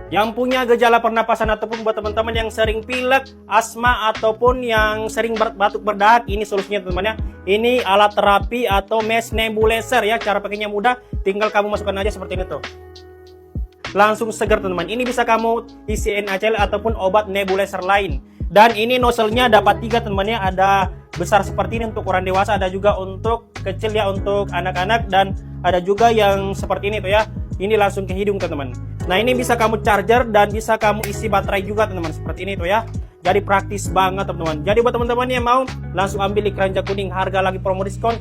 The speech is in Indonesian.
Yang punya gejala pernapasan ataupun buat teman-teman yang sering pilek, asma ataupun yang sering batuk berdahak, ini solusinya teman-teman ya. Ini alat terapi atau mesh nebulizer ya. Cara pakainya mudah, tinggal kamu masukkan aja seperti ini tuh. Langsung segar teman-teman. Ini bisa kamu isi NaCl ataupun obat nebulizer lain. Dan ini nozzle-nya dapat 3 teman-teman ya. Ada besar seperti ini untuk ukuran dewasa, ada juga untuk kecil ya untuk anak-anak, dan ada juga yang seperti ini tuh ya. Ini langsung ke hidung teman-teman. Nah ini bisa kamu charger dan bisa kamu isi baterai juga teman-teman, seperti ini tuh ya. Jadi praktis banget teman-teman. Jadi buat teman-teman yang mau langsung ambil di keranjang kuning, harga lagi promo diskon.